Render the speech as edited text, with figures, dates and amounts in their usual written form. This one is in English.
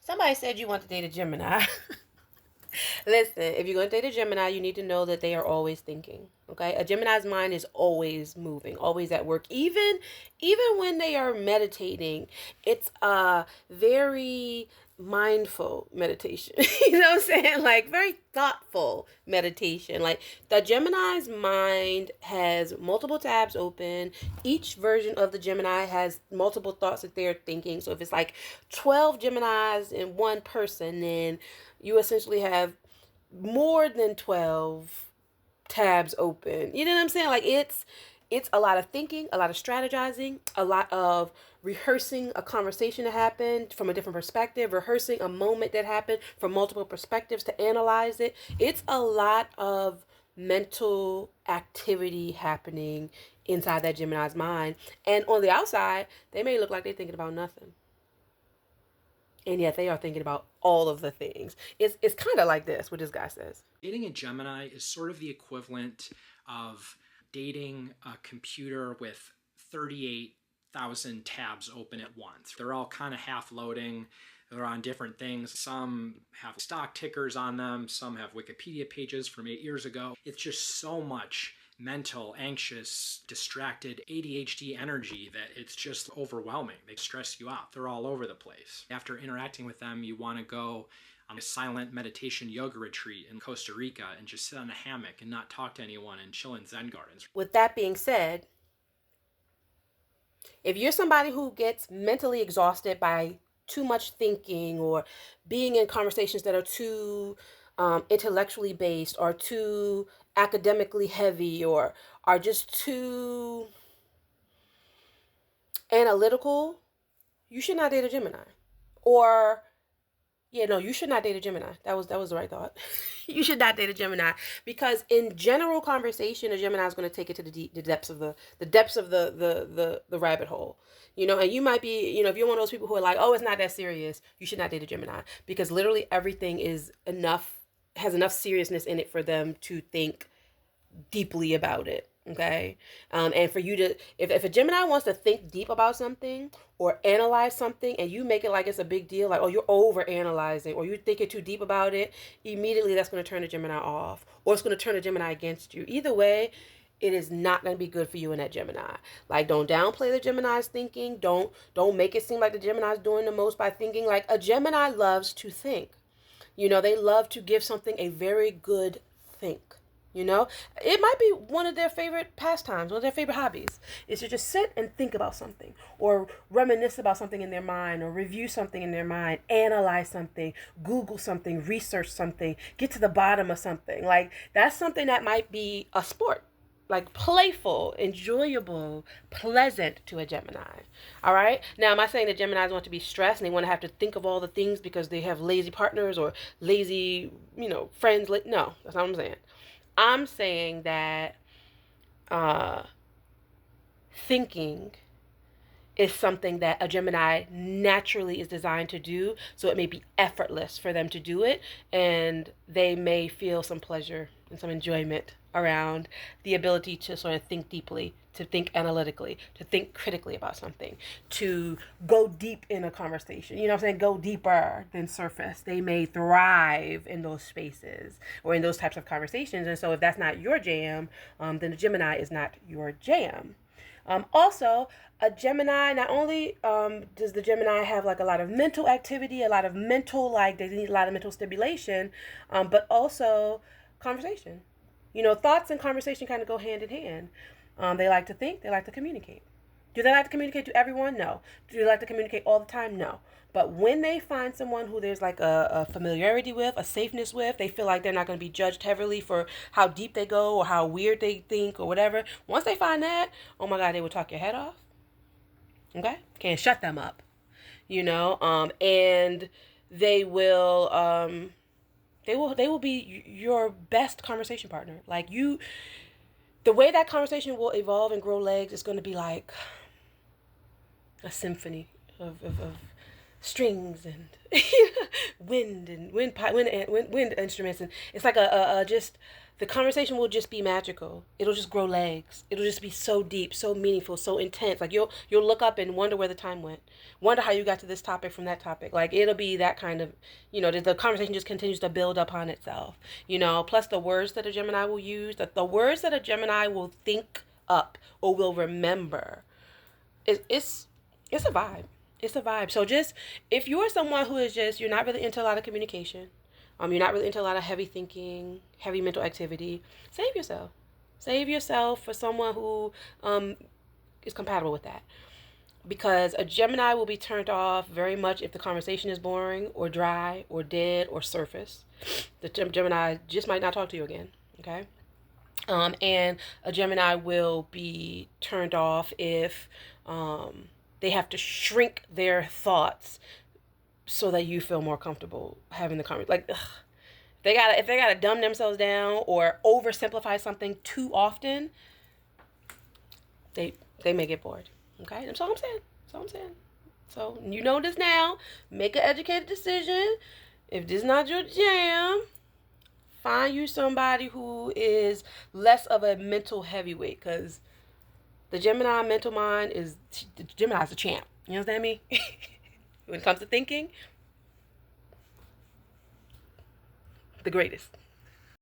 Somebody said you want to date a Gemini. Listen, if you're going to date a Gemini, you need to know that they are always thinking. Okay, a Gemini's mind is always moving, always at work. Even when they are meditating, it's a very mindful meditation. You know what I'm saying? Like very thoughtful meditation. Like the Gemini's mind has multiple tabs open. Each version of the Gemini has multiple thoughts that they're thinking. So if it's like 12 Geminis in one person, then you essentially have more than 12 tabs open. You know what I'm saying? Like it's a lot of thinking, a lot of strategizing, a lot of rehearsing a conversation that happened from a different perspective, rehearsing a moment that happened from multiple perspectives to analyze it. It's a lot of mental activity happening inside that Gemini's mind. And on the outside, they may look like they're thinking about nothing. And yet they are thinking about all of the things. It's kind of like this, what this guy says. Dating a Gemini is sort of the equivalent of dating a computer with 38,000 tabs open at once. They're all kind of half loading. They're on different things. Some have stock tickers on them. Some have Wikipedia pages from 8 years ago. It's just so much mental, anxious, distracted ADHD energy that it's just overwhelming. They stress you out. They're all over the place. After interacting with them, you want to go on a silent meditation yoga retreat in Costa Rica and just sit on a hammock and not talk to anyone and chill in Zen gardens. With that being said, if you're somebody who gets mentally exhausted by too much thinking or being in conversations that are too intellectually based or too academically heavy or are just too analytical, you should not date a Gemini. Or you should not date a Gemini. That was the right thought. You should not date a Gemini because in general conversation, a Gemini is going to take it to the depths of the rabbit hole. And you might be, if you're one of those people who are like, oh, it's not that serious, you should not date a Gemini because literally everything has enough seriousness in it for them to think deeply about it. Okay. And for you to, if a Gemini wants to think deep about something or analyze something and you make it like it's a big deal, like, oh, you're over analyzing or you're thinking too deep about it, immediately that's going to turn the Gemini off or it's going to turn the Gemini against you. Either way, it is not going to be good for you in that Gemini. Like, don't downplay the Gemini's thinking. Don't make it seem like the Gemini's doing the most by thinking. Like, a Gemini loves to think. They love to give something a very good think. It might be one of their favorite pastimes, one of their favorite hobbies, is to just sit and think about something or reminisce about something in their mind or review something in their mind, analyze something, Google something, research something, get to the bottom of something. Like, that's something that might be a sport, like playful, enjoyable, pleasant to a Gemini. All right. Now, am I saying that Geminis want to be stressed and they want to have to think of all the things because they have lazy partners or lazy, friends? No, that's not what I'm saying. I'm saying that thinking is something that a Gemini naturally is designed to do. So it may be effortless for them to do it. And they may feel some pleasure and some enjoyment around the ability to sort of think deeply, to think analytically, to think critically about something, to go deep in a conversation. Go deeper than surface. They may thrive in those spaces or in those types of conversations. And so if that's not your jam, then the Gemini is not your jam. Also, a Gemini, not only does the Gemini have like a lot of mental activity, a lot of mental, they need a lot of mental stimulation, but also conversation. Thoughts and conversation kind of go hand in hand. They like to think, they like to communicate. Do they like to communicate to everyone? No. Do they like to communicate all the time? No. But when they find someone who there's like a familiarity with, a safeness with, they feel like they're not going to be judged heavily for how deep they go or how weird they think or whatever. Once they find that, oh my God, they will talk your head off. Okay? Can't shut them up. And they will be your best conversation partner. Like the way that conversation will evolve and grow legs is going to be like a symphony of strings and wind instruments, and it's like a just the conversation will just be magical. It'll just grow legs. It'll just be so deep, so meaningful, so intense. Like you'll look up and wonder where the time went. Wonder how you got to this topic from that topic. Like it'll be that kind of, the conversation just continues to build upon itself. Plus the words that a Gemini will use, the words that a Gemini will think up or will remember. It's a vibe. It's a vibe. So just if you're someone who is you're not really into a lot of communication, you're not really into a lot of heavy thinking, heavy mental activity, save yourself. Save yourself for someone who is compatible with that. Because a Gemini will be turned off very much if the conversation is boring or dry or dead or surface. The Gemini just might not talk to you again. Okay? And a Gemini will be turned off if they have to shrink their thoughts so that you feel more comfortable having the conversation. Like, if they gotta dumb themselves down or oversimplify something too often, they may get bored. Okay, that's all I'm saying. That's all I'm saying. So you know this now. Make an educated decision. If this is not your jam, find you somebody who is less of a mental heavyweight. Because the Gemini mental mind the Gemini's a champ. You understand me? When it comes to thinking, the greatest.